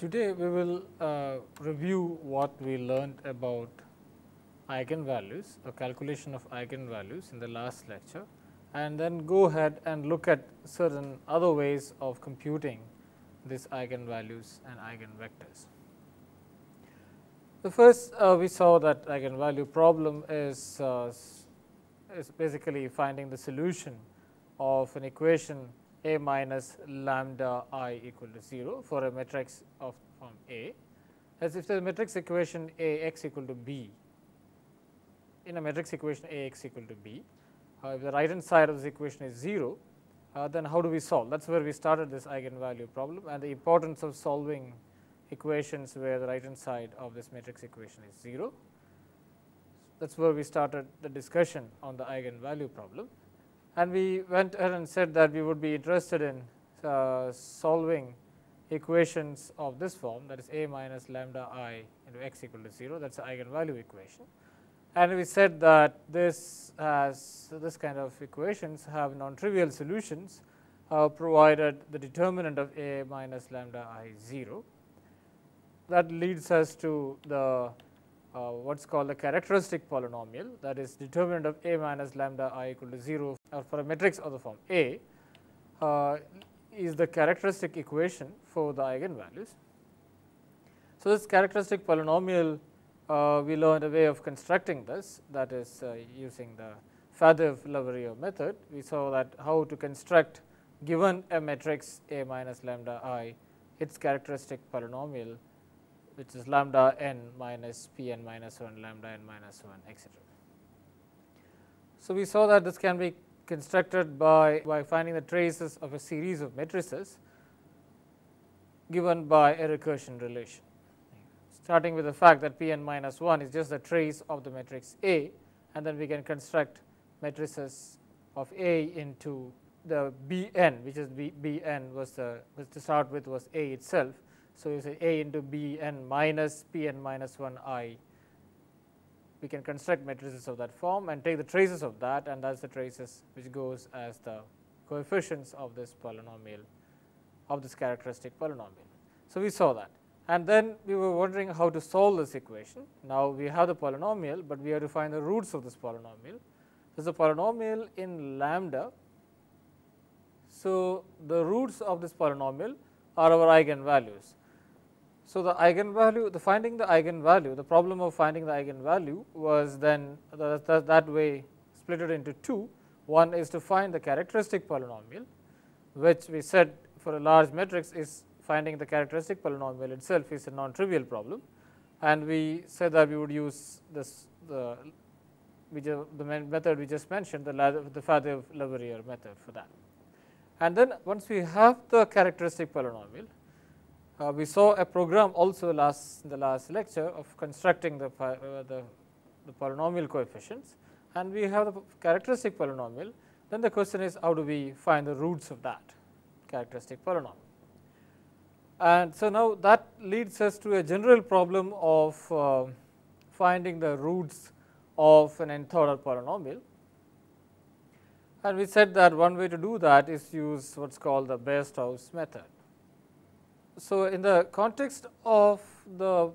Today we will review what we learned about eigenvalues or calculation of eigenvalues in the last lecture, and then go ahead and look at certain other ways of computing these eigenvalues and eigenvectors. So, first we saw that eigenvalue problem is basically finding the solution of an equation A minus lambda I equal to 0 for a matrix of form A, as if the matrix equation A x equal to B, in a matrix equation A x equal to B, if the right hand side of this equation is 0, then how do we solve? That is where we started this eigenvalue problem, and the importance of solving equations where the right hand side of this matrix equation is 0. That is where we started the discussion on the eigenvalue problem. And we went ahead and said that we would be interested in solving equations of this form, that is A minus lambda I into x equal to 0, that is the eigenvalue equation. And we said that this kind of equations have non-trivial solutions provided the determinant of A minus lambda I 0. That leads us to the what is called the characteristic polynomial, that is determinant of A minus lambda I equal to 0 for a matrix of the form A is the characteristic equation for the eigenvalues. So, this characteristic polynomial we learned a way of constructing this, that is using the Faddeev-Leverrier method. We saw that how to construct, given a matrix A minus lambda I, its characteristic polynomial, which is lambda n minus p n minus 1 lambda n minus 1 etc. So, we saw that this can be constructed by finding the traces of a series of matrices given by a recursion relation, starting with the fact that p n minus 1 is just the trace of the matrix A, and then we can construct matrices of A into the B n, which is B n was to start with was A itself. So, you say A into B n minus p n minus 1 I, we can construct matrices of that form and take the traces of that, and that is the traces which goes as the coefficients of this polynomial, of this characteristic polynomial. So, we saw that, and then we were wondering how to solve this equation. Now, we have the polynomial, but we have to find the roots of this polynomial. There is a polynomial in lambda. So, the roots of this polynomial are our eigenvalues. So, the eigenvalue, finding the eigenvalue, the problem of finding the eigenvalue was then that way split it into two. One is to find the characteristic polynomial, which we said for a large matrix is finding the characteristic polynomial itself is a non-trivial problem, and we said that we would use this the method we just mentioned, the Faddeev-Leverrier method for that. And then once we have the characteristic polynomial, we saw a program also in the last lecture of constructing the polynomial coefficients, and we have the characteristic polynomial. Then the question is, how do we find the roots of that characteristic polynomial? And so, now that leads us to a general problem of finding the roots of an nth order polynomial, and we said that one way to do that is use what is called the Weierstrass method. So, in the context of the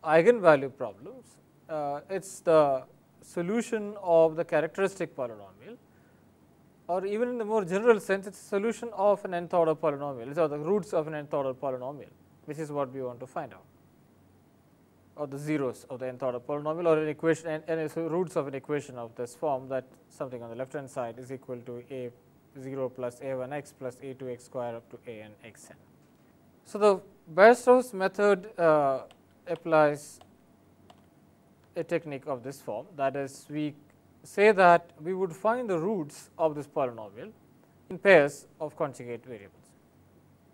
eigenvalue problems, it is the solution of the characteristic polynomial, or even in the more general sense, it is a solution of an nth order polynomial. These are the roots of an nth order polynomial, which is what we want to find out, or the zeros of the nth order polynomial, or an equation and roots of an equation of this form, that something on the left hand side is equal to a 0 plus a 1 x plus a 2 x square up to a n x n. So, the Weierstrass method applies a technique of this form, that is, we say that we would find the roots of this polynomial in pairs of conjugate variables.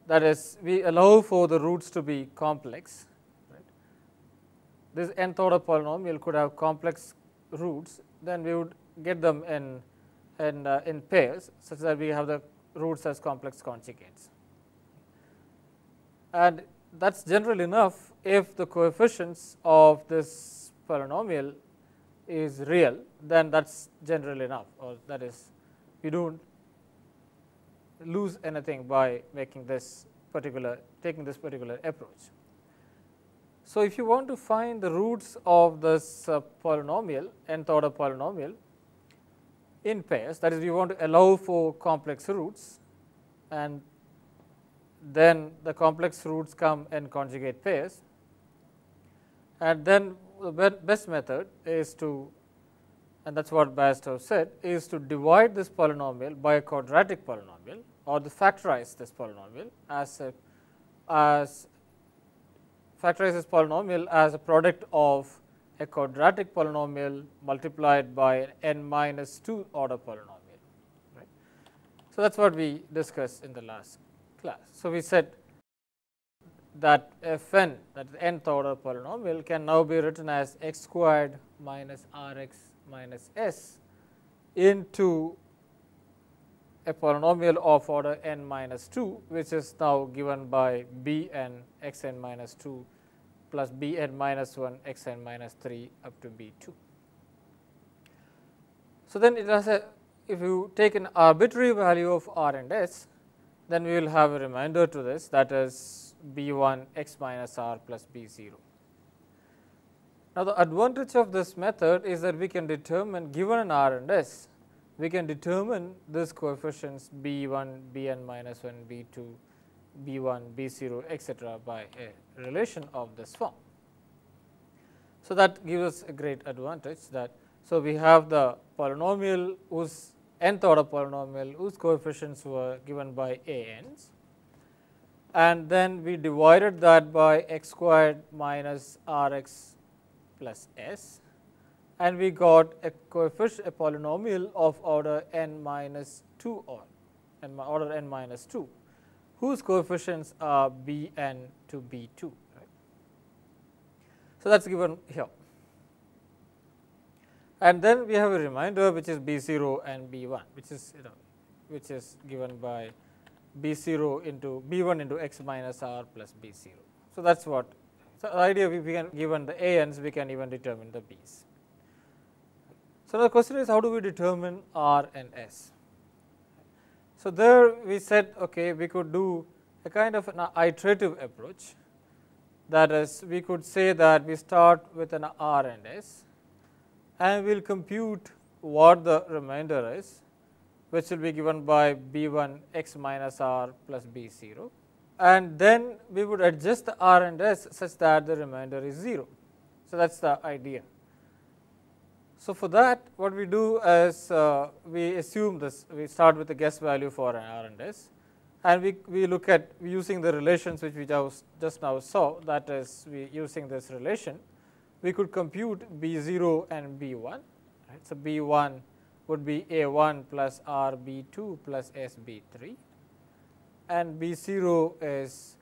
That is, we allow for the roots to be complex. Right? This nth order polynomial could have complex roots, then we would get them in pairs, such that we have the roots as complex conjugates. And that is general enough if the coefficients of this polynomial is real, then that is general enough, or that is, we do not lose anything by making this particular, taking this particular approach. So, if you want to find the roots of this polynomial, nth order polynomial in pairs, that is, we want to allow for complex roots, and then the complex roots come in conjugate pairs, and then the best method is to, and that is what Bairstow said, is to divide this polynomial by a quadratic polynomial, or to factorize this polynomial as factorize this polynomial as a product of a quadratic polynomial multiplied by an n minus 2 order polynomial. Right. So, that is what we discussed in the last class. So, we said that f n, that is nth order polynomial, can now be written as x squared minus r x minus s into a polynomial of order n minus 2, which is now given by b n x n minus 2 plus b n minus 1 x n minus 3 up to b 2. So, then it has a, if you take an arbitrary value of r and s, then we will have a remainder to this, that is b 1 x minus r plus b 0. Now, the advantage of this method is that we can determine, given an r and s, we can determine this coefficients b 1, b n minus 1, b 2, b 1, b 0, etc. by a relation of this form. So, that gives us a great advantage that, so we have the polynomial whose nth order polynomial whose coefficients were given by a n's, and then we divided that by x squared minus r x plus s, and we got a coefficient, a polynomial of order n minus 2 or order n minus 2, whose coefficients are b n to b 2. Right. So, that is given here, and then we have a remainder which is b 0 and b 1, which is which is given by b 0 into b 1 into x minus r plus b 0. So, that is what. So, the idea we can, given the a n's, we can even determine the b's. So, the question is, how do we determine r and s? So, there we said, okay, we could do a kind of an iterative approach, that is, we could say that we start with an r and s, and we will compute what the remainder is, which will be given by b 1 x minus r plus b 0, and then we would adjust the r and s such that the remainder is 0. So, that is the idea. So, for that what we do is we assume this, we start with the guess value for an r and s, and we look at using the relations which we just now saw, that is, we using this relation we could compute b 0 and b 1. Right. So, b 1 would be a 1 plus r b 2 plus s b 3, and b 0 is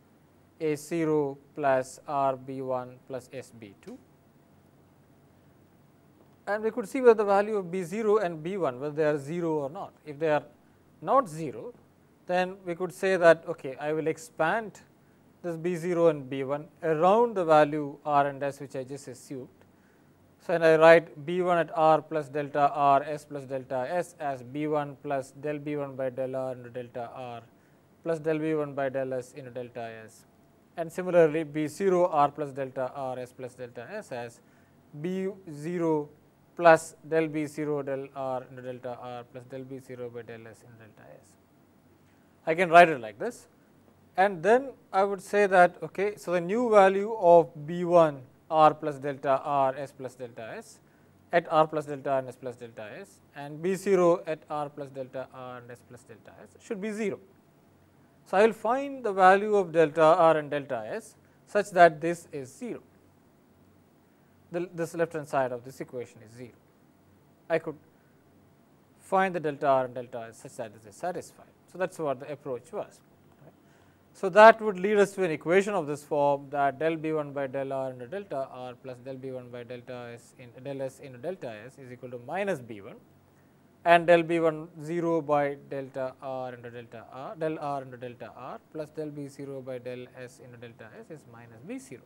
a 0 plus r b 1 plus s b 2. And we could see whether the value of b 0 and b 1, whether they are 0 or not. If they are not 0, then we could say that, okay, I will expand this b 0 and b 1 around the value r and s which I just assumed. So, and I write b 1 at r plus delta r s plus delta s as b 1 plus del b 1 by del r into delta r plus del b 1 by del s into delta s, and similarly b 0 r plus delta r s plus delta s as b 0 plus del b 0 del r into delta r plus del b 0 by del s into delta s. I can write it like this, and then I would say that, okay, so the new value of b 1 r plus delta r s plus delta s at r plus delta r and s plus delta s, and b 0 at r plus delta r and s plus delta s should be 0. So, I will find the value of delta r and delta s such that this is 0. This left hand side of this equation is 0. I could find the delta r and delta s such that this is satisfied. So, that is what the approach was. Right. So, that would lead us to an equation of this form, that del b 1 by del r into delta r plus del b 1 by delta s in del s into delta s is equal to minus b 1, and del b 1 0 by delta r into delta r del r into delta r plus del b 0 by del s into delta s is minus b 0.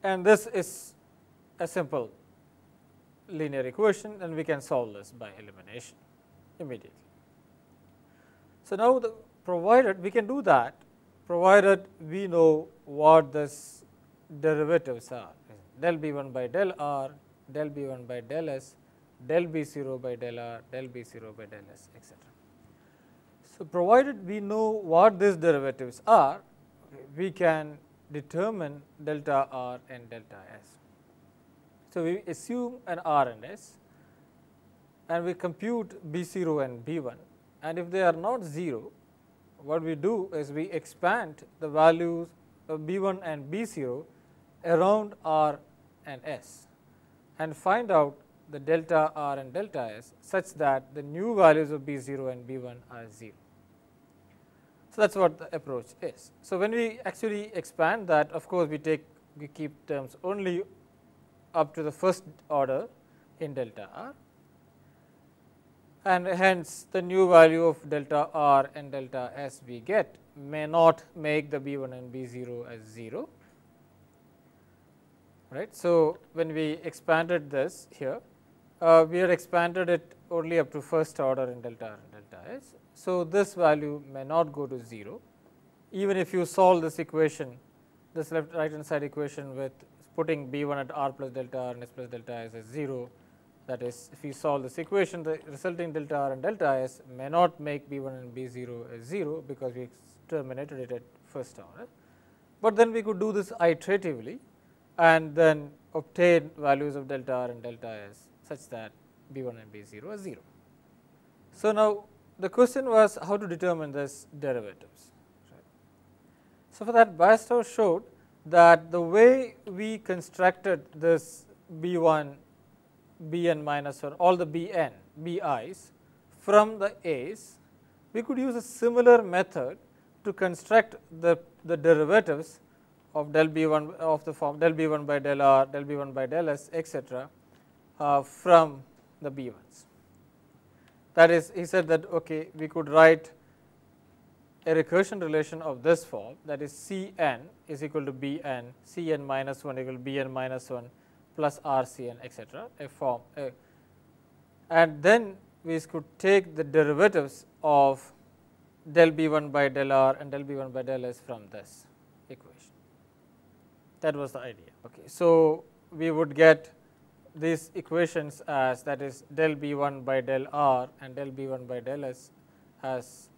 And this is a simple linear equation, and we can solve this by elimination immediately. So, now provided we can do that, provided we know what this derivatives are del b1 by del r, del b1 by del s, del b0 by del r, del b0 by del s, etc. So, provided we know what these derivatives are, we can determine delta r and delta s. So, we assume an r and s and we compute b0 and b1, and if they are not 0, what we do is we expand the values of b1 and b0 around r and s and find out the delta r and delta s such that the new values of b0 and b1 are 0. So, that is what the approach is. So, when we actually expand that, of course, we keep terms only up to the first order in delta r, and hence the new value of delta r and delta s we get may not make the b1 and b0 as 0. Right. So, when we expanded this here, we had expanded it only up to first order in delta r and delta s. So, this value may not go to 0, even if you solve this equation, this right hand side equation with putting b1 at r plus delta r and s plus delta s as 0. That is, if we solve this equation, the resulting delta r and delta s may not make b1 and b0 as 0, because we terminated it at first order. But then we could do this iteratively and then obtain values of delta r and delta s such that b1 and b0 are 0. So, now the question was how to determine this derivatives. Right. So, for that Bairstow showed that the way we constructed this b1, bn minus 1, all the bn, bi's from the a's, we could use a similar method to construct the derivatives of del b1 of the form del b1 by del r, del b1 by del s, etc. From the b1s. That is, he said that okay, we could write a recursion relation of this form, that is Cn is equal to Bn, Cn minus 1 equal to Bn minus 1 plus Rcn, etc. a form, and then we could take the derivatives of del b1 by del r and del b1 by del s from this equation. That was the idea. Okay. So, we would get these equations as, that is del b1 by del r and del b1 by del s as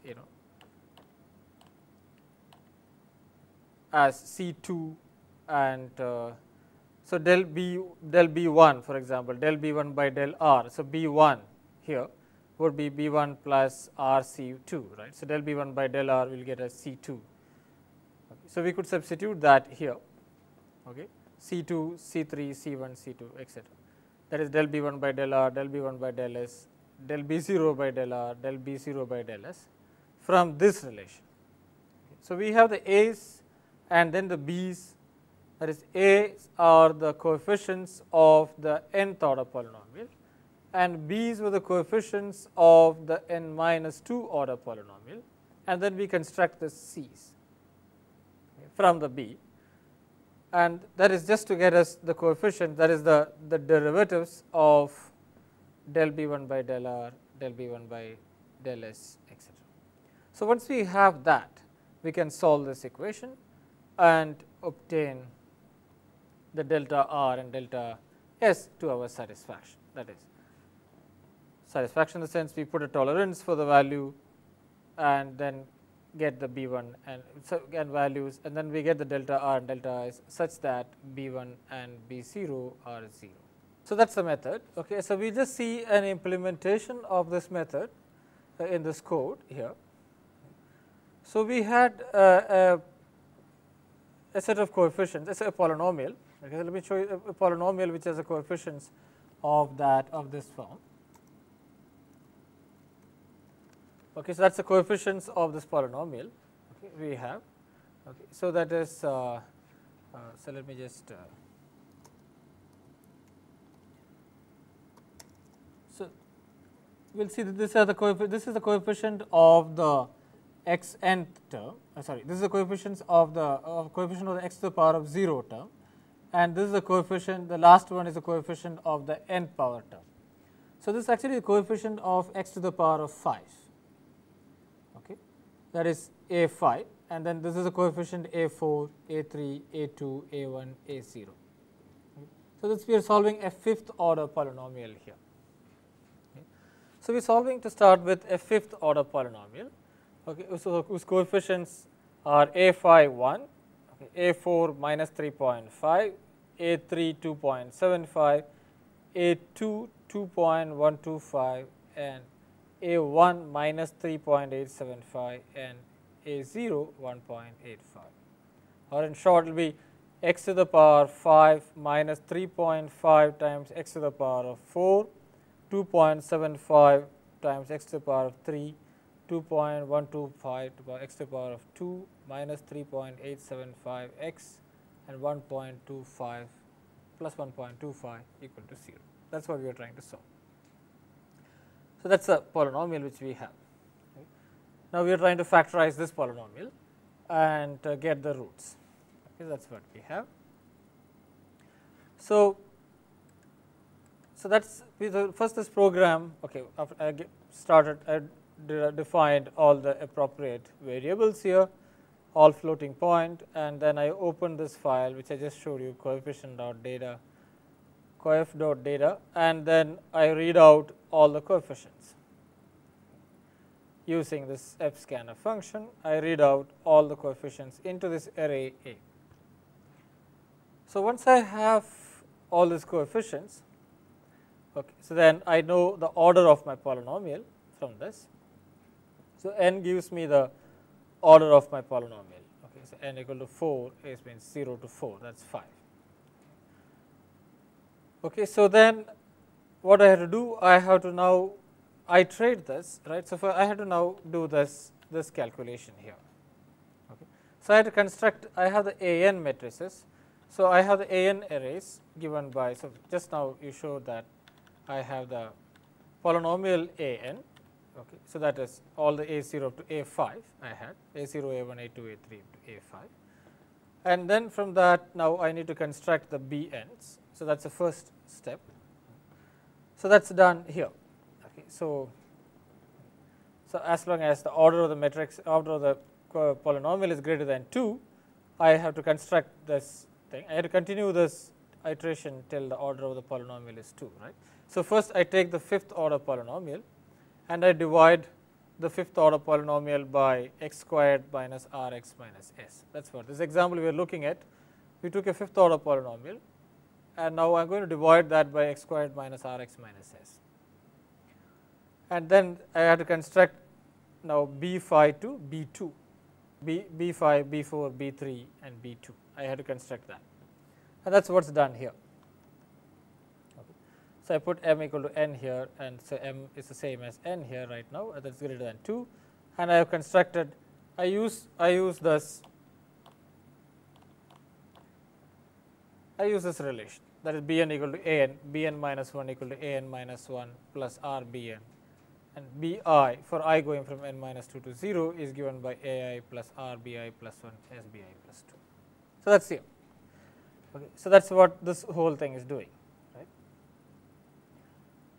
as C2 and so del b1 for example, del b1 by del r. So, b1 here would be b1 plus rc2, right. So, del b1 by del r will get as C2. Okay. So, we could substitute that here, okay. C2, C3, C1, C2, etc. That is del b1 by del r, del b1 by del s, del b0 by del r, del b0 by del s from this relation. So, we have the a's and then the b's, that is a's are the coefficients of the nth order polynomial and b's were the coefficients of the n minus 2 order polynomial, and then we construct the c's from the b, and that is just to get us the coefficient, that is the derivatives of del b1 by del r, del b1 by del s, etc. So, once we have that, we can solve this equation and obtain the delta r and delta s to our satisfaction. That is satisfaction in the sense we put a tolerance for the value and then get the b1 and values, and then we get the delta r and delta s such that b1 and b0 are 0. So, that is the method. Okay. So, we just see an implementation of this method in this code here. So, we had a set of coefficients, it's a polynomial. Okay. Let me show you a polynomial which has a coefficients of this form. Okay. So, that is the coefficients of this polynomial, okay, we have. Okay. So, that is so let me just so we will see that this is the coefficient of the x nth term, sorry, this is the coefficients of the coefficient of the x to the power of 0 term, and this is the coefficient, the last one is the coefficient of the nth power term. So, this is actually the coefficient of x to the power of 5, okay, that is a 5, and then this is a coefficient A4, A3, A2, A1, A0. So, this we are solving a fifth order polynomial here. So, we are solving to start with a fifth order polynomial, okay, so whose coefficients are A5 1, okay, A4 minus 3.5, A3 2.75, A2 2.125 and A1 minus 3.875 and A0 1.85, or in short it will be x to the power 5 minus 3.5 times x to the power of 4, 2.75 times x to the power of 3, 2.125 to power x to the power of 2 minus 3.875 x and 1.25 plus 1.25 equal to 0. That is what we are trying to solve. So, that is a polynomial which we have. Okay. Now, we are trying to factorize this polynomial and get the roots. Okay, that is what we have. So, that is first this program. Okay, after I started, I defined all the appropriate variables here, all floating point, and then I opened this file which I just showed you, coefficient.data, coef.data, and then I read out all the coefficients using this fscanner function. I read out all the coefficients into this array A. So, once I have all these coefficients, okay, so then I know the order of my polynomial from this. So, n gives me the order of my polynomial. Okay, so n equal to 4 is means 0 to 4, that is 5. Okay, so then what I have to do, I have to now iterate this, right. So, I have to now do this calculation here. Okay. So, I have to construct, I have the AN matrices. So, I have the AN arrays given by, so just now you showed that I have the polynomial AN. Okay. So, that is all the A0 up to A5 I had, A0, A1, A2, A3 to A5, and then from that now I need to construct the BNs. So, that is the first step. So, that is done here. Okay. So, as long as the order of the matrix, order of the polynomial is greater than 2, I have to construct this thing. I have to continue this iteration till the order of the polynomial is 2, right. So, first I take the fifth order polynomial and I divide the fifth order polynomial by x squared minus r x minus s. That is what this example we are looking at. We took a fifth order polynomial and now I am going to divide that by x squared minus r x minus s. And then I have to construct now b phi to b 2, b phi, b 4, b 3 and b 2. I have to construct that, and that is what is done here. Okay. So, I put m equal to n here, and so m is the same as n here right now, that is greater than 2, and I have constructed, I use this relation, that is bn equal to an, bn minus 1 equal to an minus 1 plus r bn, and bi for I going from n minus 2 to 0 is given by ai plus r bi plus 1 s bi plus 2. So, that is here. Okay. So, that is what this whole thing is doing, right.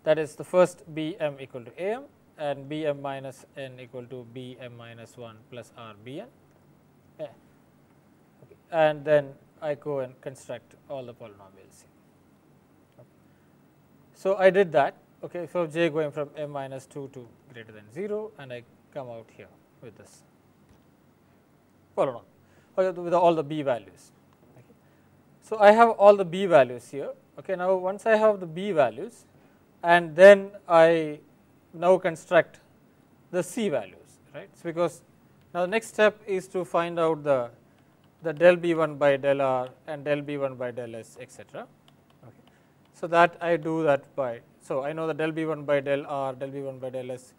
That is the first bm equal to am and bm minus n equal to bm minus 1 plus r bn, okay. And then I go and construct all the polynomials here. Okay. So, I did that. Okay. So, j going from m minus 2 to greater than 0, and I come out here with this polynomial, okay, with all the b values. Okay. So, I have all the b values here. Okay. Now, once I have the b values, and then I now construct the c values, right. So, because now the next step is to find out the del b1 by del r and del b1 by del s, etc. Okay. So, that I do that by, so I know the del b1 by del r, del b1 by del s.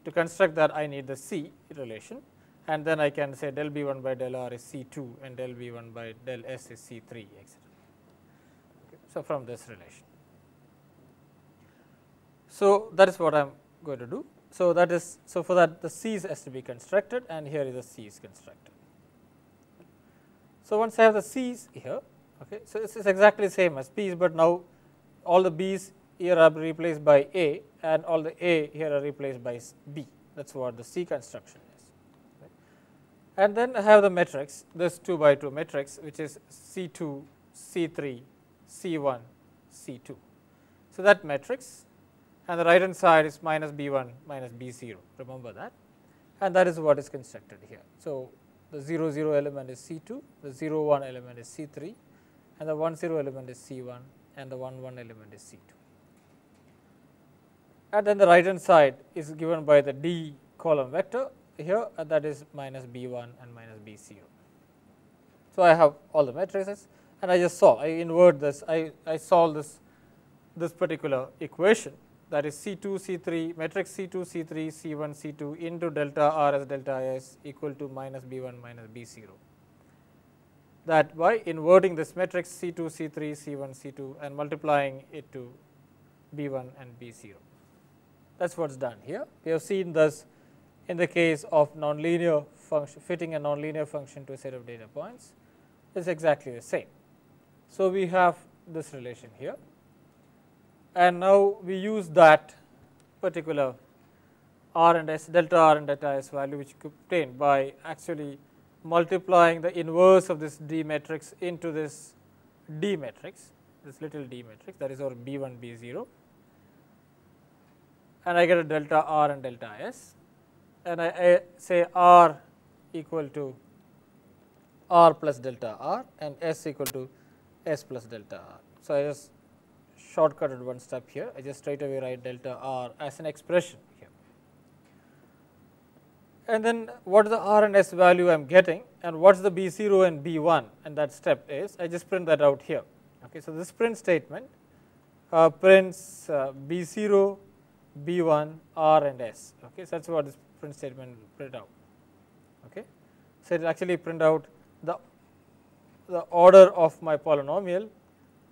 To construct that I need the c relation, and then I can say del b1 by del r is c2 and del b1 by del s is c3, etc. Okay. So, from this relation. So, that is what I am going to do. So, that is, so for that the c's has to be constructed, and here is the c's constructed. So, once I have the c's here, okay, so this is exactly the same as p's, but now all the b's here are replaced by a and all the a here are replaced by b. That is what the c construction is. Right. and then I have the matrix, this 2 by 2 matrix, which is C2, C3, C1, C2. So, that matrix, and the right hand side is minus B1 minus B0, remember that, and that is what is constructed here. So, the 0 0 element is C2, the 0 1 element is C3, and the 1 0 element is C1, and the 1 1 element is C2. And then the right hand side is given by the D column vector here, and that is minus B1 and minus B0. So, I have all the matrices, and I just solve, I invert this, I solve this particular equation, that is C2 C3 matrix C2 C3 C1 C2 into delta R as delta S equal to minus B1 minus B0. That by inverting this matrix C2 C3 C1 C2 and multiplying it to B1 and B0. That is what is done here. We have seen this in the case of nonlinear function, fitting a nonlinear function to a set of data points, it is exactly the same. So, we have this relation here, and now we use that particular R and S, delta R and delta S value, which you obtain by actually multiplying the inverse of this D matrix into this D matrix, this little D matrix, that is our B1 B0, and I get a delta R and delta S, and I say R equal to R plus delta R and S equal to S plus delta R. So, I just shortcutted one step here, I just straight away write delta R as an expression here. And then what is the R and S value I am getting, and what is the B0 and B1, and that step is, I just print that out here. Okay, so, this print statement prints B0, B1, R and S. Okay, so, that is what this print statement will print out. Okay. So, it will actually print out the order of my polynomial,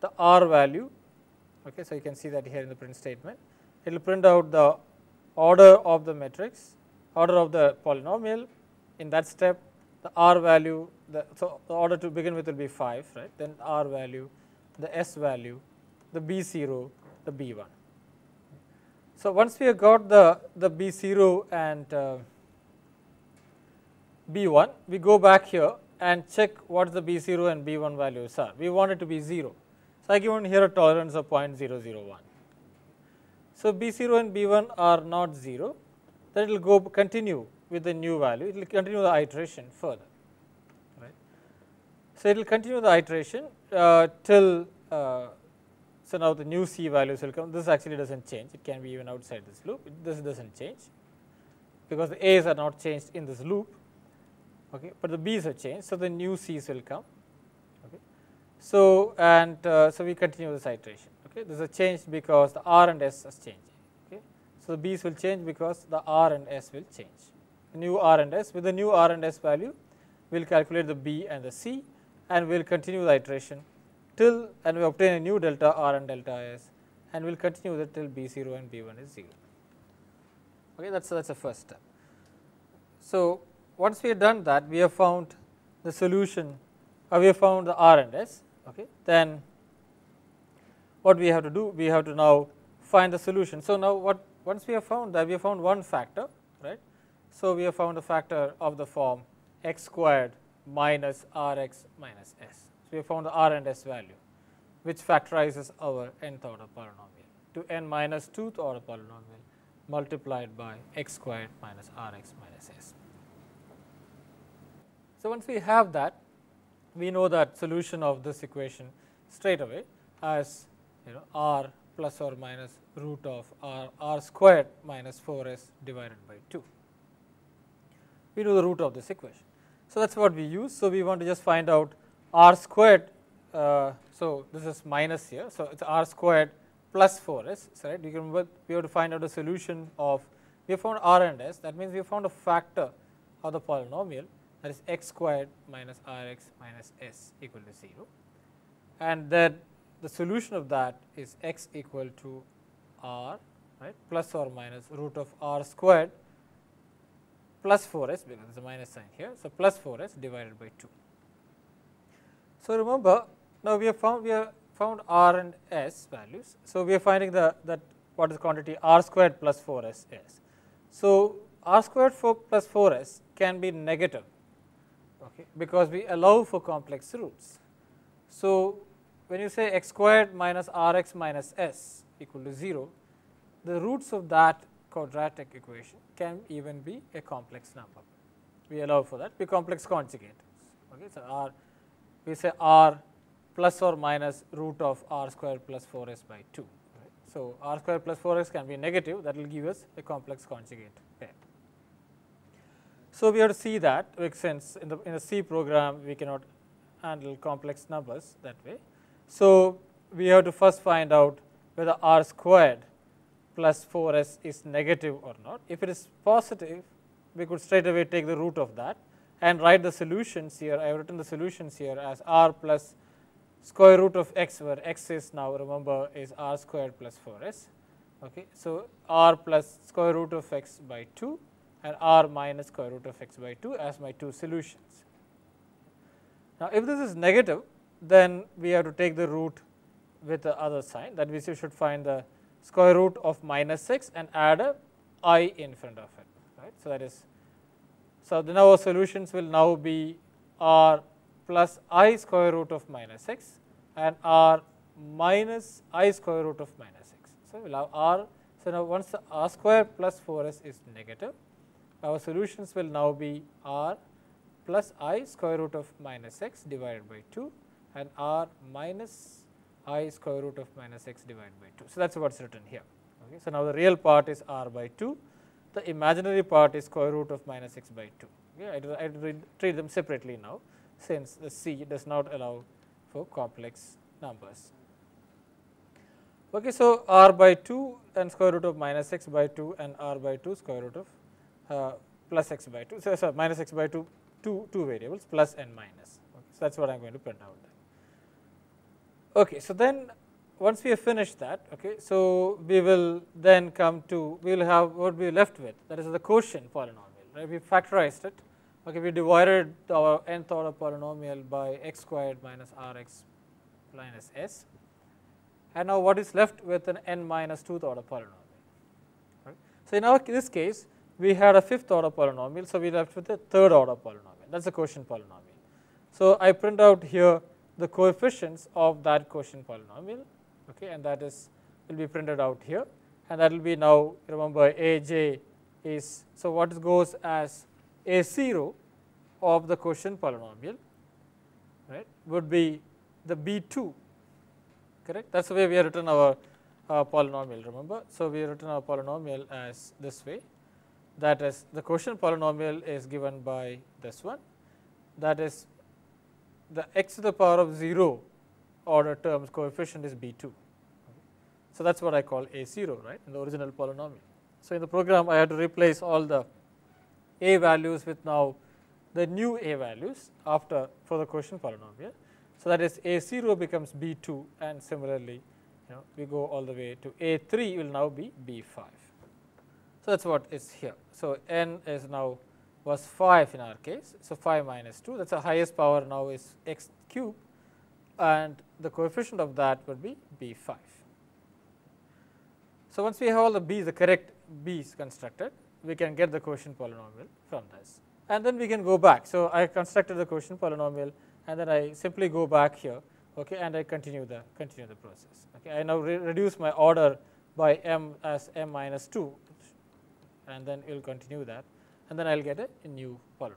the R value. Okay, so, you can see that here in the print statement. It will print out the order of the matrix, order of the polynomial. In that step, the R value, so the order to begin with will be 5, right? Then R value, the S value, the B0, the B1. So, once we have got the B0 and B1, we go back here and check what the B0 and B1 values are. We want it to be 0. So, I given here a tolerance of 0.001. So, B0 and B1 are not 0, then it will go continue with the new value, it will continue the iteration further, right. So, it will continue the iteration till, so now the new C values will come, this actually does not change, it can be even outside this loop, this does not change, because the A's are not changed in this loop, okay, but the B's are changed. So, the new C's will come. Okay. So, and so we continue this iteration. Okay. This is a change because the R and S is changing. Okay. So, the B's will change because the R and S will change. The new R and S, with the new R and S value, we will calculate the B and the C, and we will continue the iteration till, and we obtain a new delta R and delta S, and we will continue that till B0 and B1 is 0. Okay, that's the first step. So, once we have done that, we have found the solution, we have found the R and S. Okay, then what we have to do? We have to now find the solution. So, now once we have found that, we have found one factor, right. So, we have found a factor of the form x squared minus Rx minus S. So, we have found the R and S value, which factorizes our nth order polynomial to n minus 2th order polynomial multiplied by x squared minus Rx minus S. So, once we have that, we know that solution of this equation straight away as R plus or minus root of R squared minus 4s divided by 2. We know the root of this equation. So, that is what we use. So, we want to just find out R squared. So, this is minus here. So, it is R squared plus 4s, right. We have to find out the solution of, we have found R and S, that means we have found a factor of the polynomial, that is x squared minus Rx minus S equal to 0, and then the solution of that is x equal to R, right, plus or minus root of R squared plus 4s, because there is a minus sign here. So, plus 4s divided by 2. So, remember, now we have found R and S values. So, we are finding that what is the quantity R squared plus 4s is. So, R squared plus 4s can be negative. okay, because we allow for complex roots. So, when you say x squared minus r x minus s equal to 0, the roots of that quadratic equation can even be a complex number. We allow for that, we complex conjugate. Okay, so, r we say r plus or minus root of r square plus 4s by 2. Right. So, r square plus 4s can be negative, that will give us a complex conjugate pair. So, we have to see that, since in a C program we cannot handle complex numbers that way. So, we have to first find out whether r squared plus 4s is negative or not. If it is positive, we could straight away take the root of that and write the solutions here. I have written the solutions here as r plus square root of x, where x is now, remember, is r squared plus 4s. Okay. So, r plus square root of x by 2 and r minus square root of x by 2 as my two solutions. Now, if this is negative, then we have to take the root with the other sign, that means you should find the square root of minus x and add a I in front of it. Right. So, that is, so then our solutions will now be r plus I square root of minus x and r minus I square root of minus x. So, we will have r. So, now once the r square plus 4s is negative, our solutions will now be r plus I square root of minus x divided by 2 and r minus I square root of minus x divided by 2. So, that is what is written here. Okay. So, now the real part is r by 2, the imaginary part is square root of minus x by 2. Okay. I treat them separately now, since the C does not allow for complex numbers. Okay. So, r by 2 and square root of minus x by 2 and r by 2 square root of plus x by 2. So, minus x by 2, two variables, plus and minus. Okay. So, that is what I am going to print out. Okay. So, then once we have finished that, okay, so we will then come to, we will have what we are left with, that is the quotient polynomial. Right. We factorized it. Okay, we divided our nth order polynomial by x squared minus rx minus s, and now what is left with an n minus 2th order polynomial. Right. So, in this case, we had a 5th order polynomial, so we left with a 3rd order polynomial, that is a quotient polynomial. So, I print out here the coefficients of that quotient polynomial, okay, and that is will be printed out here, and that will be now, remember, aj is, so what goes as a0 of the quotient polynomial, right, would be the b2, correct. That is the way we have written our polynomial, remember. So, we have written our polynomial as this way, that is the quotient polynomial is given by this one, that is the x to the power of 0 order terms coefficient is b2. Okay. So, that is what I call a0, right, in the original polynomial. So, in the program I had to replace all the a values with now the new a values after for the quotient polynomial. So, that is a0 becomes b2, and similarly, we go all the way to a3 will now be b5. So, that is what is here. So, n is now was 5 in our case. So, 5 minus 2, that is the highest power now is x cube, and the coefficient of that would be b5. So, once we have all the b's, the correct b's constructed, we can get the quotient polynomial from this, and then we can go back. So, I constructed the quotient polynomial, and then I simply go back here, okay, and I continue the process. Okay. I now reduce my order by m as m minus 2, and then it will continue that, and then I will get a new polynomial,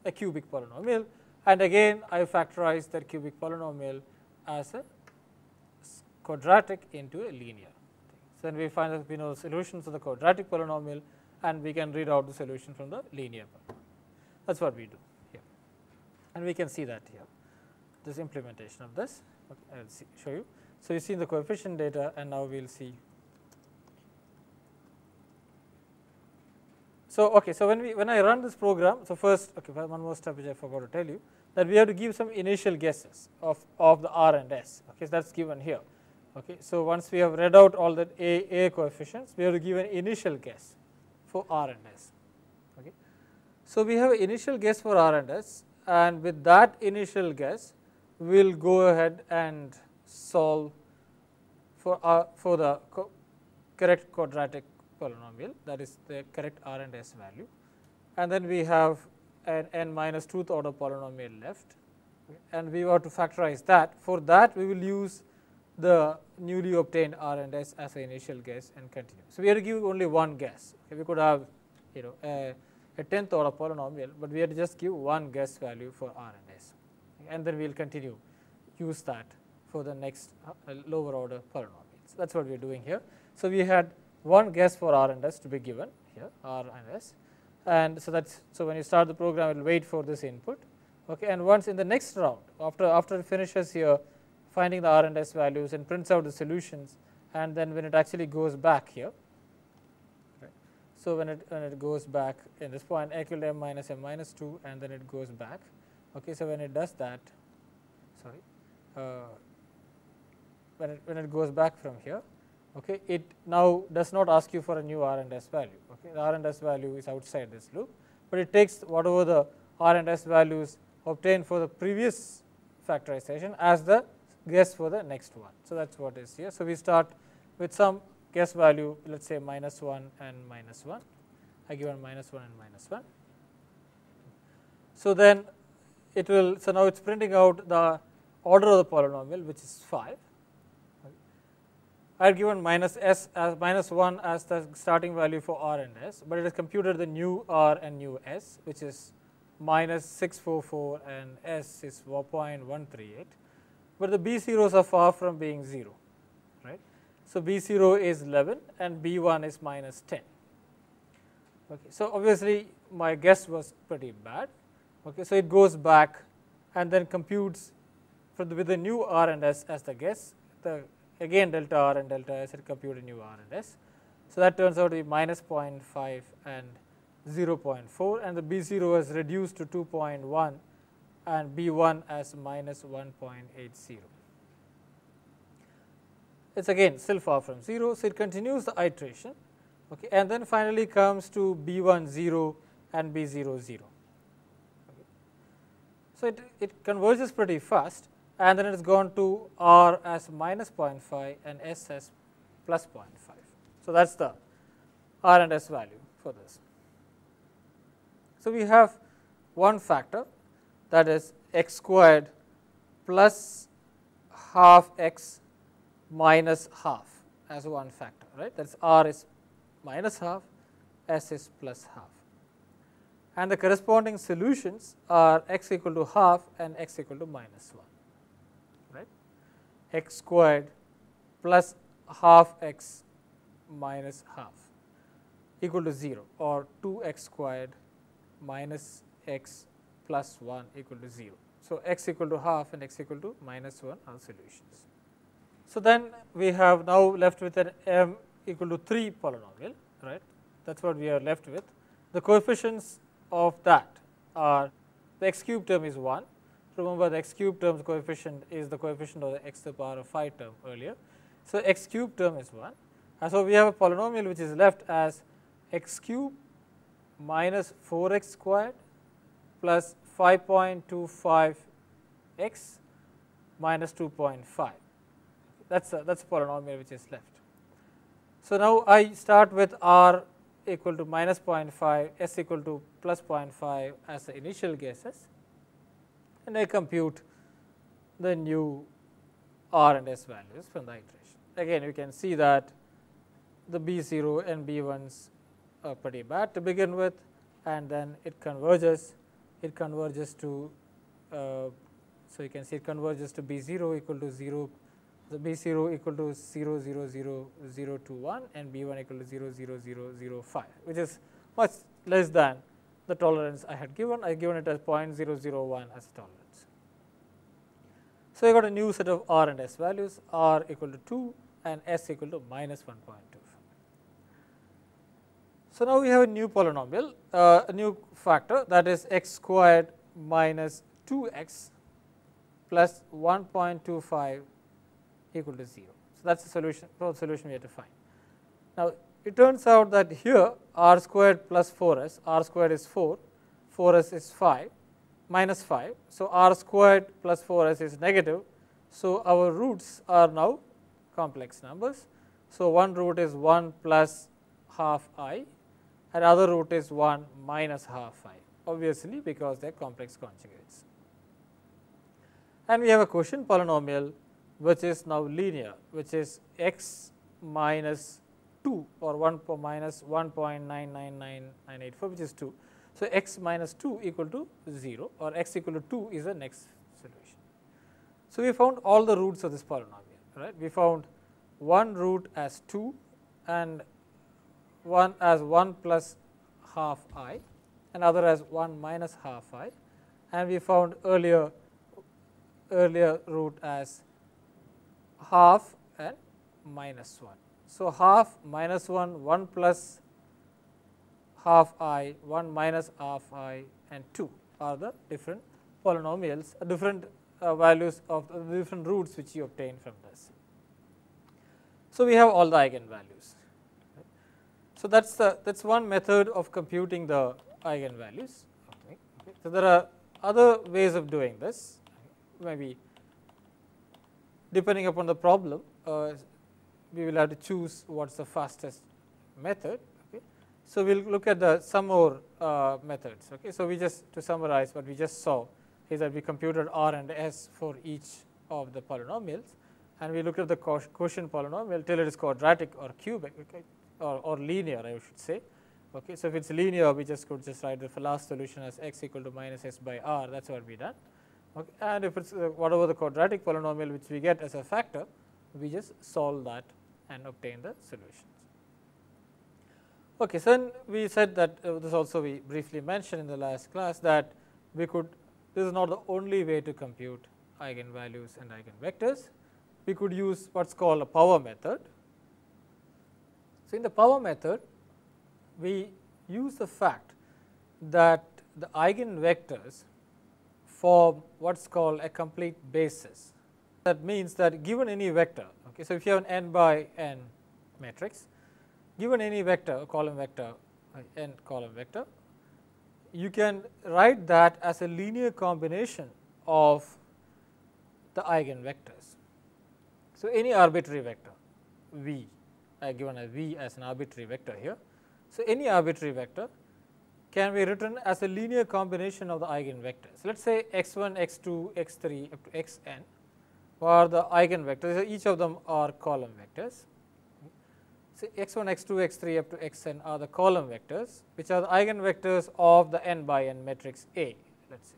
a cubic polynomial, and again I factorize that cubic polynomial as a quadratic into a linear. So, then we find that we know the solutions of the quadratic polynomial, and we can read out the solution from the linear polynomial. That is what we do here, and we can see that here, this implementation of this. Okay, I will show you. So, you see the coefficient data, and now we will see. So, okay, so when I run this program, so first, okay, one more step which I forgot to tell you, that we have to give some initial guesses of the r and s. Okay, so that is given here. Okay, so once we have read out all the a coefficients, we have to give an initial guess for r and s. Okay, so we have an initial guess for r and s, and with that initial guess, we will go ahead and solve for the correct quadratic polynomial, that is the correct r and s value, and then we have an n minus 2th order polynomial left, and we want to factorize that. For that, we will use the newly obtained R and S as an initial guess and continue. So, we have to give only one guess. Okay, we could have a 10th order polynomial, but we have to just give one guess value for R and S, and then we will continue use that for the next lower order polynomials. That is what we are doing here. So, we had one guess for R and S to be given here, R and S, and so that's so when you start the program, it will wait for this input. Okay, and once in the next round, after it finishes here finding the R and S values and prints out the solutions, and then when it actually goes back here, right. So when it goes back in this point equal to m minus 2, and then it goes back. Okay, so when it does that, sorry, when it goes back from here, okay, it now does not ask you for a new R and S value. Okay, the R and S value is outside this loop, but it takes whatever the R and S values obtained for the previous factorization as the guess for the next one. So that's what is here. So we start with some guess value, let's say -1 and -1. I give one -1 and -1. So then it will. So now it's printing out the order of the polynomial, which is 5. I have given -s as -1 as the starting value for R and S, but it has computed the new R and new S, which is -644 and S is 0.138. But the B zeros are far from being 0, right. So B0 is 11 and B1 is -10. Okay, so obviously my guess was pretty bad. Okay, so it goes back and then computes with the new R and S as the guess. Again delta R and delta S, it computed new R and S. So that turns out to be -0.5 and 0.4, and the B0 is reduced to 2.1 and B1 as -1.80. It is again still far from 0, so it continues the iteration, okay, and then finally comes to B1 0 and B0 0. Okay. So it converges pretty fast, and then it has gone to R as -0.5 and S as +0.5. So that is the R and S value for this. So we have one factor, that is x squared plus half x minus half as one factor, right. That is R is -half, S is +half, and the corresponding solutions are x equal to half and x equal to -1, right. X squared plus half x minus half equal to 0, or 2x squared minus x plus 1 equal to 0. So x equal to half and x equal to -1 are solutions. So then we have now left with an m equal to 3 polynomial, right. That is what we are left with. The coefficients of that are the x cube term is 1. Remember, the x cube term's coefficient is the coefficient of the x to the power of 5 term earlier. So x cube term is 1, and so we have a polynomial which is left as x cube minus 4x squared plus 5.25 x minus 2.5. That's a polynomial which is left. So now I start with R equal to -0.5, S equal to +0.5 as the initial guesses, and I compute the new R and S values from the iteration. Again, you can see that the B0 and B1s are pretty bad to begin with, and then it converges to so you can see it converges to B0 equal to 0, the B0 equal to 0 0 0 0 to 1 and B1 equal to 0 0 0 0 5, which is much less than the tolerance I had given. I given it as 0.001 as tolerance. So I got a new set of R and S values, R equal to 2 and S equal to -1.25. So now we have a new polynomial, a new factor, that is x squared minus 2x plus 1.25 equal to 0. So that is the solution, we have to find. Now it turns out that here r squared plus 4s, r squared is 4, 4s is 5, minus 5. So r squared plus 4s is negative. So our roots are now complex numbers. So one root is 1 plus half I, and other root is 1 minus half I. obviously because they are complex conjugates. And we have a quotient polynomial which is now linear, which is x minus 2 or 1 minus 1.999984, which is 2. So, x minus 2 equal to 0 or x equal to 2 is the next solution. So, we found all the roots of this polynomial, right. We found one root as 2 and one as 1 plus half I, another as 1 minus half I, and we found earlier root as half and minus 1. So, half minus 1, 1 plus half I, 1 minus half I and 2 are the different polynomials, different values of the different roots which you obtain from this. So, we have all the eigenvalues. So, that is one method of computing the eigenvalues. Okay. So, there are other ways of doing this, maybe depending upon the problem we will have to choose what is the fastest method. Okay. So, we will look at some more methods. Okay. So, we just to summarize what we just saw is that we computed R and S for each of the polynomials, and we looked at the quotient polynomial till it is quadratic or cubic, okay, or linear I should say. Okay. So, if it is linear we could just write the last solution as x equal to minus s by r, that is what we done. Okay. And if it is whatever the quadratic polynomial which we get as a factor, we just solve that and obtain the solutions. Okay. So, then we said that this also we briefly mentioned in the last class that we could, this is not the only way to compute eigenvalues and eigenvectors. We could use what is called a power method. So, in the power method we use the fact that the eigenvectors form what is called a complete basis. That means that given any vector, okay, so if you have an n by n matrix, given any vector, column vector, n column vector, you can write that as a linear combination of the eigenvectors. So, any arbitrary vector v, I have given a v as an arbitrary vector here. So, any arbitrary vector can be written as a linear combination of the eigenvectors. Let us say x1, x2, x3 up to xn are the eigenvectors, each of them are column vectors. So, x1, x2, x3 up to xn are the column vectors which are the eigenvectors of the n by n matrix A, let us say.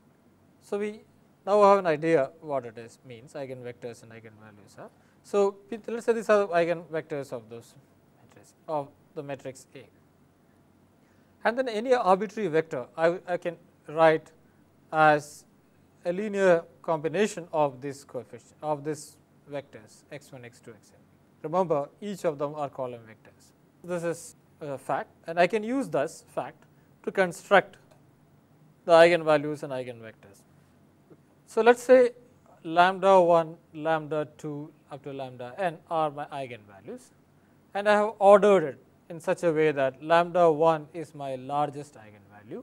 So, we now have an idea what it is means eigenvectors and eigenvalues are. So, let us say these are the eigenvectors of those matrices of the matrix A, and then any arbitrary vector I can write as a linear combination of this coefficient of this vectors x1, x2, xn. Remember, each of them are column vectors. This is a fact, and I can use this fact to construct the eigenvalues and eigenvectors. So, let us say lambda 1, lambda 2 up to lambda n are my eigenvalues, and I have ordered it in such a way that lambda 1 is my largest eigenvalue,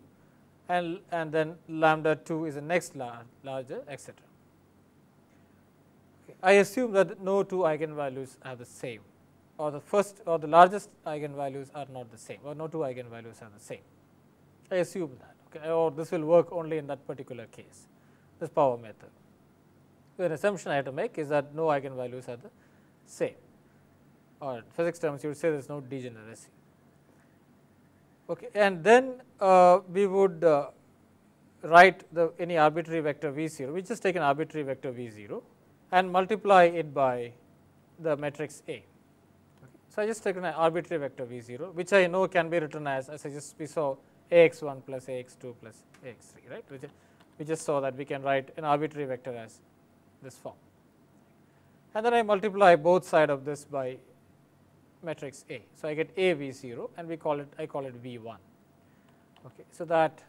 and then lambda 2 is the next larger, etc. I assume that no two eigenvalues are the same, or the first or the largest eigenvalues are not the same, or no two eigenvalues are the same. I assume that, okay, or this will work only in that particular case, this power method. So, an assumption I have to make is that no eigenvalues are the same, or in physics terms you would say there is no degeneracy. Okay, and then we would write any arbitrary vector v0, we just take an arbitrary vector v0 and multiply it by the matrix A. Okay. So, I just take an arbitrary vector v0 which I know can be written as I just we saw ax1 plus ax2 plus ax3, right, which we just saw that we can write an arbitrary vector as this form, and then I multiply both sides of this by matrix A. So, I get A v0 and I call it v1. Okay. So, that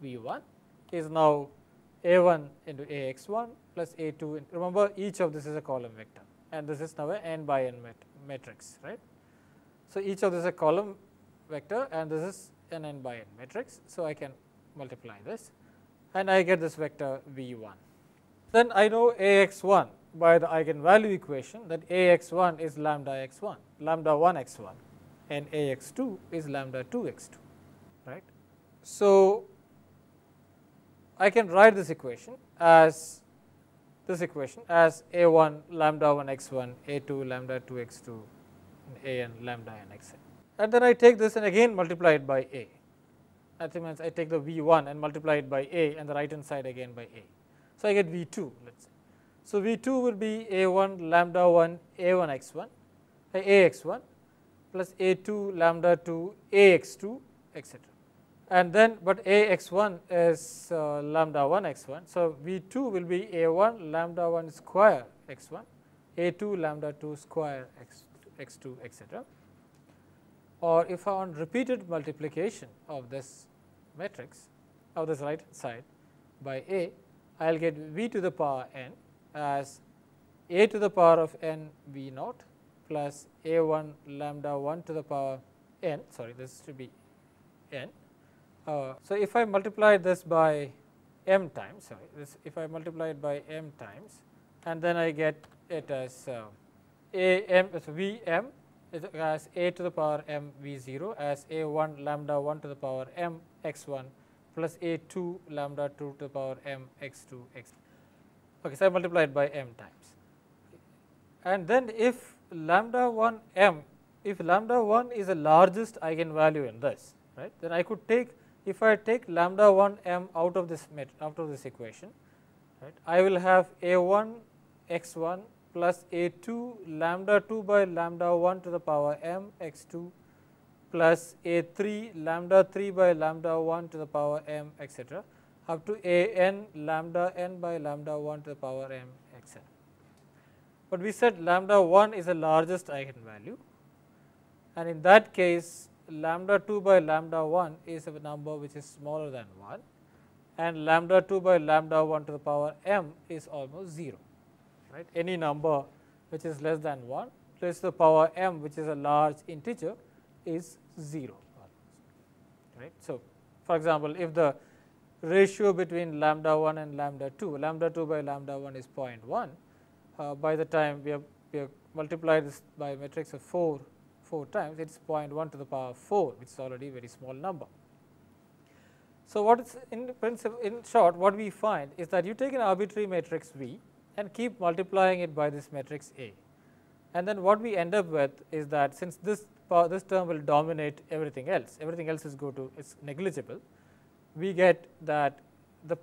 v1 is now a1 into ax1 plus a2, remember each of this is a column vector and this is now a n by n matrix, right. So, each of this is a column vector and this is an n by n matrix. So, I can multiply this and I get this vector v1. Then I know ax1 by the eigenvalue equation that ax1 is lambda x1, lambda 1 x1, and ax2 is lambda 2 x2, right. So, I can write this equation as a1 lambda 1 x1, a2 lambda 2 x2, and an lambda n xn. And then I take this and again multiply it by a. That means I take the v1 and multiply it by a, and the right hand side again by a. So, I get v2, let us say. So, v2 will be a1 lambda 1 a1 x1 ax1 plus a2 lambda 2 ax2 etc. And then, but ax1 is lambda 1 x1. So, v2 will be a1 lambda 1 square x1, a2 lambda 2 square x2 etc. Or if I want repeated multiplication of this matrix of this right hand side by a, I will get v to the power n as a to the power of n v naught plus a1 lambda 1 to the power n, sorry, this should be n. So, if I multiply this by m times, sorry, if I multiply it by m times, and then I get it as a m, so v m as a to the power m v 0 as a1 lambda 1 to the power m x1 plus a2 lambda 2 to the power m x2 x. Okay, so I multiply it by m times. And then if lambda 1 m, if lambda 1 is the largest eigenvalue in this, right, then I could take, if I take lambda 1 m out of this equation, right, I will have a1 x1 plus a2 lambda 2 by lambda 1 to the power m x2 plus a3 lambda 3 by lambda 1 to the power m etc. up to a n lambda n by lambda 1 to the power m etc. But we said lambda 1 is the largest eigenvalue, and in that case lambda 2 by lambda 1 is a number which is smaller than 1, and lambda 2 by lambda 1 to the power m is almost 0. Right. Any number which is less than 1 plus the power m, which is a large integer, is 0 almost. Right. So, for example, if the ratio between lambda 1 and lambda 2 by lambda 1 is 0.1, by the time we have multiplied this by a matrix of 4 times, it is 0.1 to the power 4, which is already a very small number. So, what is in principle, in short, what we find is that you take an arbitrary matrix V and keep multiplying it by this matrix A, and then what we end up with is that since this term will dominate everything else is negligible, we get that the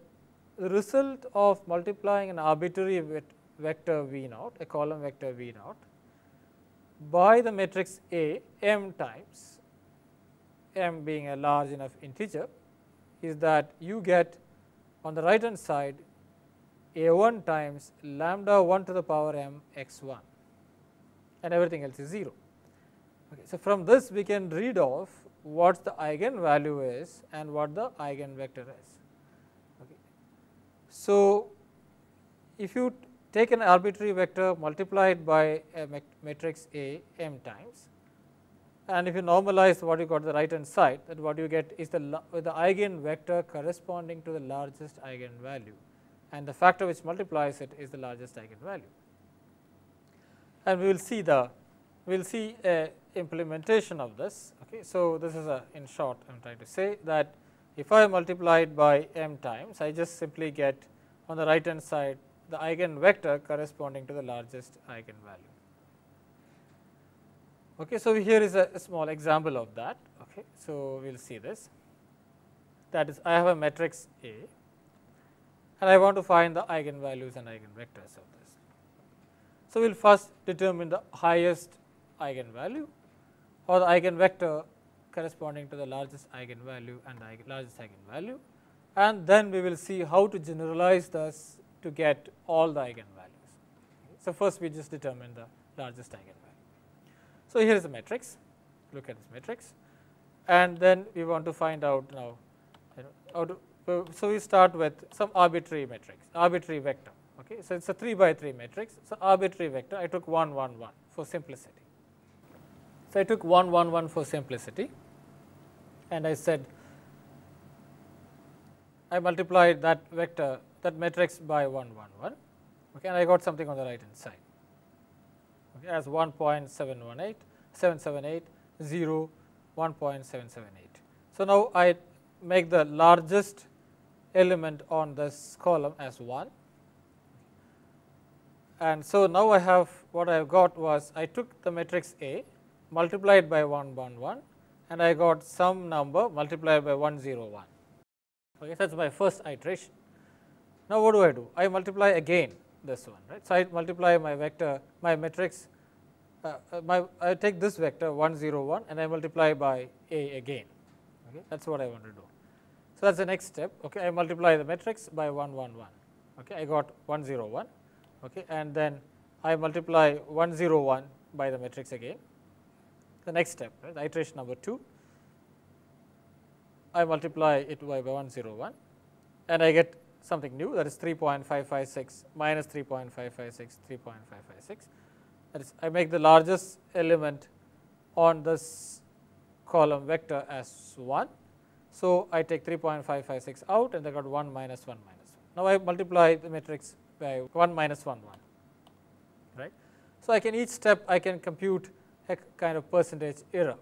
result of multiplying an arbitrary vector V naught, a column vector V naught, by the matrix A m times, m being a large enough integer, is that you get on the right hand side a1 times lambda 1 to the power m x1, and everything else is 0. Okay, so, from this we can read off what the eigenvalue is and what the eigenvector is. Okay. So, if you take an arbitrary vector, multiply it by a matrix A m times, and if you normalize what you got the right hand side, that what you get is the eigenvector corresponding to the largest eigenvalue, and the factor which multiplies it is the largest eigenvalue. And we will see a implementation of this. Okay. So, this is in short I am trying to say that if I multiply it by m times, I just simply get on the right hand side the eigenvector corresponding to the largest eigenvalue. Okay. So, here is a small example of that. Okay. So, we will see this, that is, I have a matrix A and I want to find the eigenvalues and eigenvectors of this. So, we will first determine the highest eigenvalue or the eigenvector corresponding to the largest eigenvalue and the largest eigenvalue, and then we will see how to generalize this to get all the eigenvalues. So, first we just determine the largest eigenvalue. So, here is a matrix, look at this matrix, and then we want to find out now, how to, so we start with some arbitrary matrix, arbitrary vector. Okay. So, it is a 3 by 3 matrix. So, arbitrary vector, I took 1 1 1 for simplicity. So, I took 1 1 1 for simplicity, and I said I multiplied that vector, that matrix by 1 1 1, okay, and I got something on the right hand side, okay, as 1.778 778 0 1.778. So, now I make the largest element on this column as 1. And so now I have what I have got was I took the matrix A, multiplied by 1 1 1, and I got some number multiplied by 1 0 1. Okay, that is my first iteration. Now what do? I multiply again this one, right. So I multiply my vector, my matrix, I take this vector 1 0 1 and I multiply by A again. Okay, that is what I want to do. So that is the next step. Okay, I multiply the matrix by 1 1 1. Okay, I got 1 0 1. Okay, and then I multiply 1 0 1 by the matrix again. The next step, right, iteration number 2, I multiply it by 1 0 1 and I get something new, that is 3.556 minus 3.556 3.556. That is, I make the largest element on this column vector as 1. So I take 3.556 out and I got 1 minus 1 minus 1. Now I multiply the matrix by 1 minus 1 1, right. So I can each step I can compute a kind of percentage error,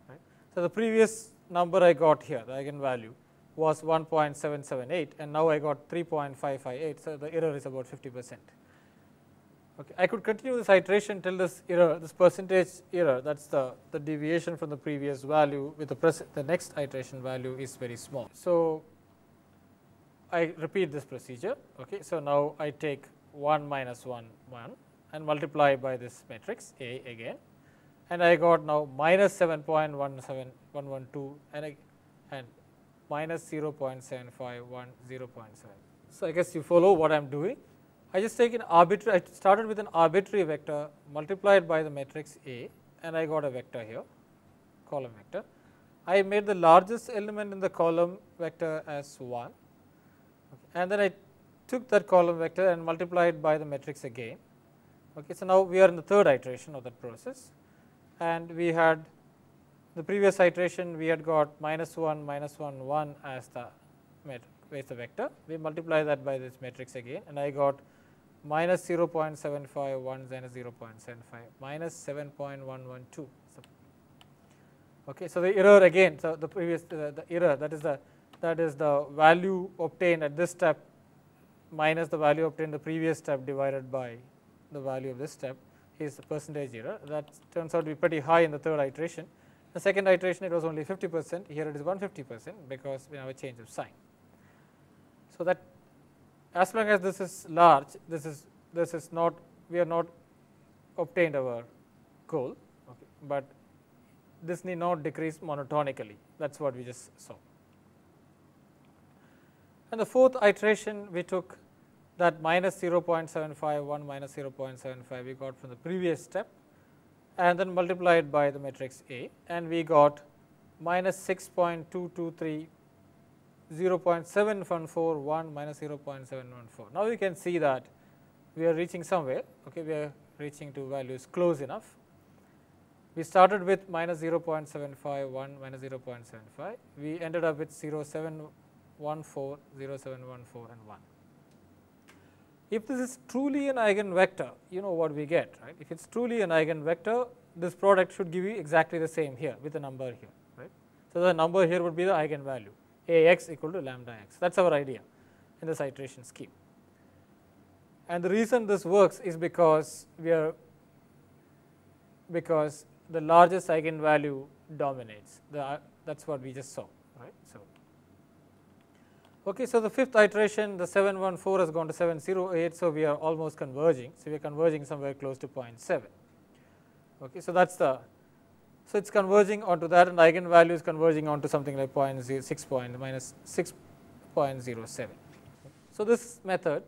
right. So the previous number I got here, the eigenvalue, was 1.778 and now I got 3.558, so the error is about 50%. Okay, I could continue this iteration till this error, this percentage error, that is the deviation from the previous value with the next iteration value is very small. So I repeat this procedure. Okay, so now I take 1 minus 1 1 and multiply by this matrix A again, and I got now minus 7.17112 and minus 0.751 0.7. So I guess you follow what I am doing. I just take an arbitrary, I started with an arbitrary vector multiplied by the matrix A and I got a vector here, column vector. I made the largest element in the column vector as 1, and then I took that column vector and multiplied by the matrix again. Okay, so now we are in the third iteration of that process, and we had the previous iteration we had got minus 1 minus 1 1 as the vector. We multiply that by this matrix again and I got minus 0.751 minus 0.75 minus 7.112. Okay, so the error again, so the previous the error, that is the value obtained at this step minus the value obtained the previous step divided by the value of this step is the percentage error. That turns out to be pretty high in the third iteration. The second iteration it was only 50%, here it is 150% because we have a change of sign. So that as long as this is large, this is not, we are not obtained our goal, okay, but this need not decrease monotonically, that is what we just saw. And the fourth iteration we took that minus 0.751 minus 0.75 we got from the previous step and then multiplied by the matrix A, and we got minus 6.223 0.7141 minus 0.714. Now you can see that we are reaching somewhere, okay, we are reaching to values close enough. We started with minus 0.751 minus 0.75, we ended up with 0.714, 0.714 and 1. If this is truly an eigenvector, you know what we get, right. If it is truly an eigenvector, this product should give you exactly the same here with the number here, right. So the number here would be the eigenvalue, Ax equal to lambda x. That is our idea in this iteration scheme. And the reason this works is because the largest eigenvalue dominates. That is what we just saw, right. So okay, so the fifth iteration, the 714 has gone to 708, so we are almost converging. So we are converging somewhere close to 0.7. Okay, so that's the, so it's converging onto that, and eigenvalue is converging onto something like 0.06 minus 6.07. So this method,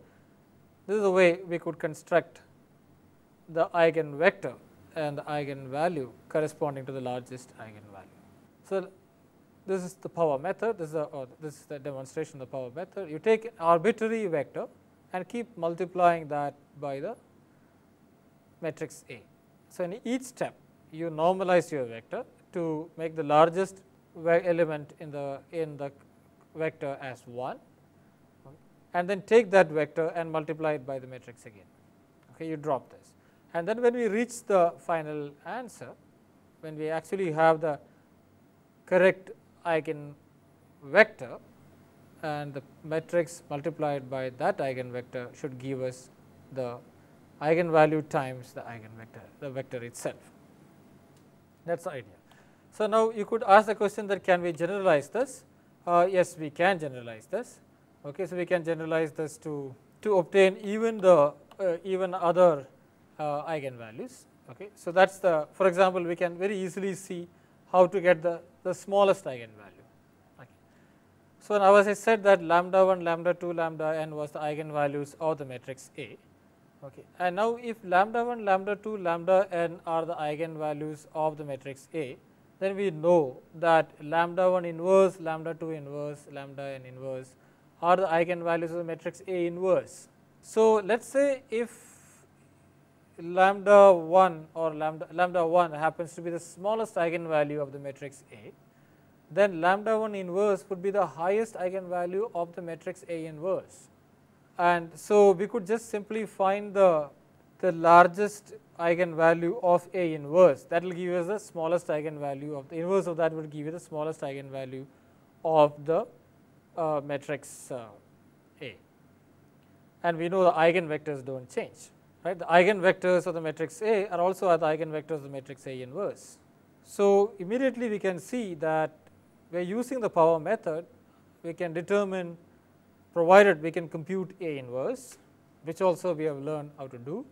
this is the way we could construct the eigenvector and the eigenvalue corresponding to the largest eigenvalue. So this is the power method, this is the demonstration of the power method. You take an arbitrary vector and keep multiplying that by the matrix A. So in each step you normalize your vector to make the largest element in the vector as 1, and then take that vector and multiply it by the matrix again. Okay, you drop this, and then when we reach the final answer, when we actually have the correct eigenvalue vector, and the matrix multiplied by that eigenvector should give us the eigenvalue times the eigenvector, the vector itself. That is the idea. So, now you could ask the question that can we generalize this? Yes, we can generalize this. Okay, so, we can generalize this to obtain even the even other eigenvalues. Okay, so, that is the, for example, we can very easily see how to get the smallest eigenvalue. Okay. So, now as I said that lambda 1, lambda 2, lambda n was the eigenvalues of the matrix A. Okay. And now, if lambda 1, lambda 2, lambda n are the eigenvalues of the matrix A, then we know that lambda 1 inverse, lambda 2 inverse, lambda n inverse are the eigenvalues of the matrix A inverse. So, let us say if lambda 1 or lambda 1 happens to be the smallest eigenvalue of the matrix A, then lambda 1 inverse would be the highest eigenvalue of the matrix A inverse. And so, we could just simply find the largest eigenvalue of A inverse, that will give us the smallest eigenvalue of the inverse of that would give you the smallest eigenvalue of the matrix A. And we know the eigenvectors do not change, right. The eigenvectors of the matrix A are also the eigenvectors of the matrix A inverse. So, immediately we can see that we are using the power method, we can determine, provided we can compute A inverse, which also we have learned how to do.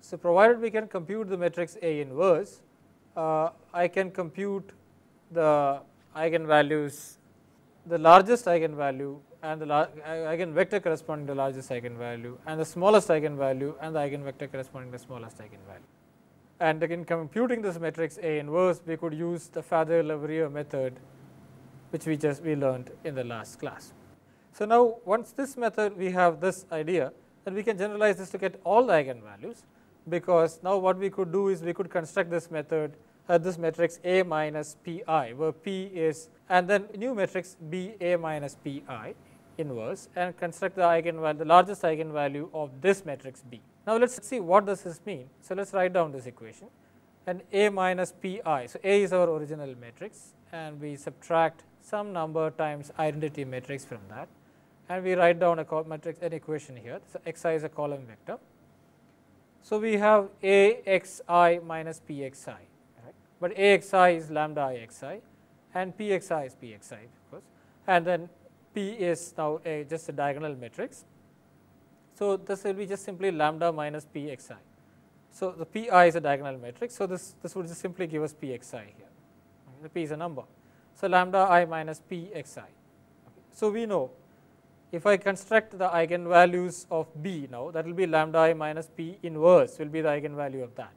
So, provided we can compute the matrix A inverse, I can compute the eigenvalues, the largest eigenvalue and the eigenvector corresponding to the largest eigenvalue, and the smallest eigenvalue and the eigenvector corresponding to the smallest eigenvalue. And in computing this matrix A inverse, we could use the Father-Leverrier method, which we learned in the last class. So, now once this method we have this idea, then we can generalize this to get all the eigenvalues, because now what we could do is we could construct this method this matrix A minus Pi, where P is, and then new matrix B A minus Pi inverse, and construct the eigenvalue, the largest eigenvalue of this matrix B. Now, let us see what does this mean. So, let us write down this equation, and A minus Pi. So, A is our original matrix, and we subtract some number times identity matrix from that, and we write down a matrix, an equation here. So, xi is a column vector. So, we have Axi minus Pxi, right, but Axi is lambda Ixi and Pxi is Pxi, of course, and then P is now just a diagonal matrix. So, this will be just simply lambda minus Pxi. So, the Pi is a diagonal matrix. So, this would just simply give us Pxi here, the P is a number. So, lambda I minus Pxi. Okay. So, we know if I construct the eigenvalues of B now, that will be lambda I minus P inverse will be the eigenvalue of that,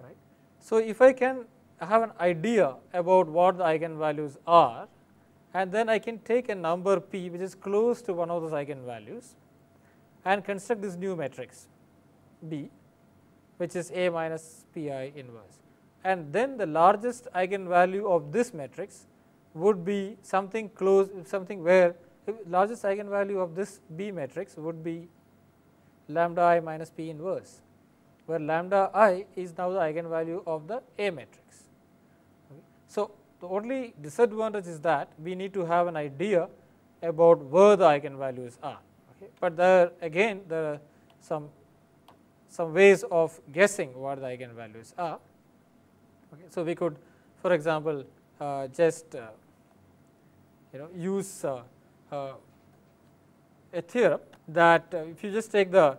right. So, if I can have an idea about what the eigenvalues are, and then I can take a number P which is close to one of those eigenvalues and construct this new matrix B, which is A minus Pi inverse, and then the largest eigenvalue of this matrix would be something close, something where the largest eigenvalue of this B matrix would be lambda I minus P inverse, where lambda I is now the eigenvalue of the A matrix. Okay. So, the only disadvantage is that we need to have an idea about where the eigenvalues are, okay. But there again there are some ways of guessing what the eigenvalues are. Okay. So, we could, for example, just use a theorem that if you just take the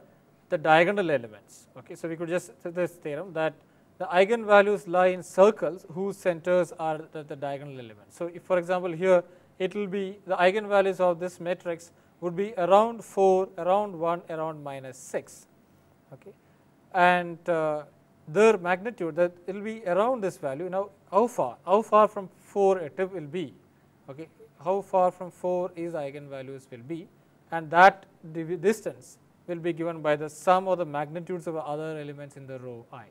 diagonal elements. Okay. So, we could just this theorem that the eigenvalues lie in circles whose centers are the diagonal elements. So, if for example, here it will be the eigenvalues of this matrix would be around 4, around 1, around minus 6, okay. And their magnitude, that it will be around this value. Now, how far from 4 it will be, okay. How far from 4 is eigenvalues will be, and that distance will be given by the sum of the magnitudes of other elements in the row I.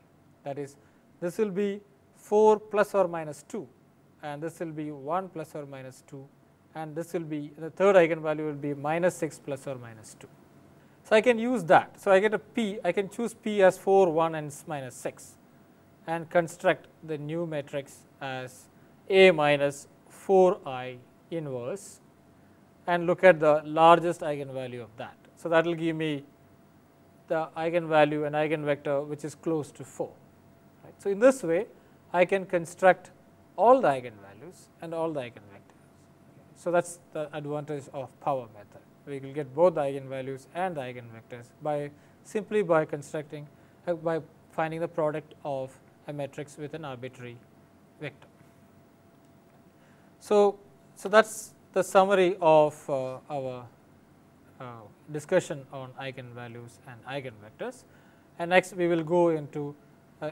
That is, this will be 4 plus or minus 2, and this will be 1 plus or minus 2, and this will be the third eigenvalue will be minus 6 plus or minus 2. So, I can use that. So, I get a P, I can choose P as 4, 1 and minus 6, and construct the new matrix as A minus 4i inverse and look at the largest eigenvalue of that. So, that will give me the eigenvalue and eigenvector which is close to 4. Right. So, in this way I can construct all the eigenvalues and all the eigenvectors. So, that is the advantage of power method. We will get both the eigenvalues and the eigenvectors by simply by constructing by finding the product of a matrix with an arbitrary vector. So, that is the summary of our discussion on eigenvalues and eigenvectors, and next we will go into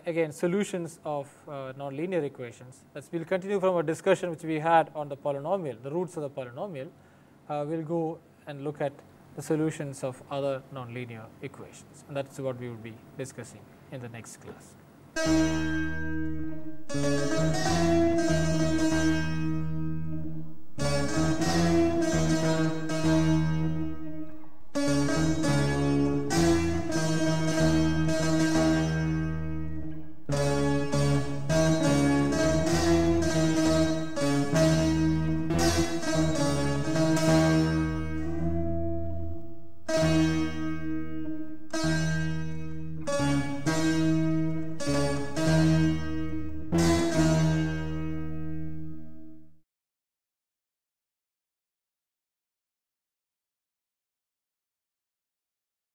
again solutions of nonlinear equations. That is, we will continue from a discussion which we had on the polynomial, the roots of the polynomial. We will go and look at the solutions of other nonlinear equations, and that is what we will be discussing in the next class.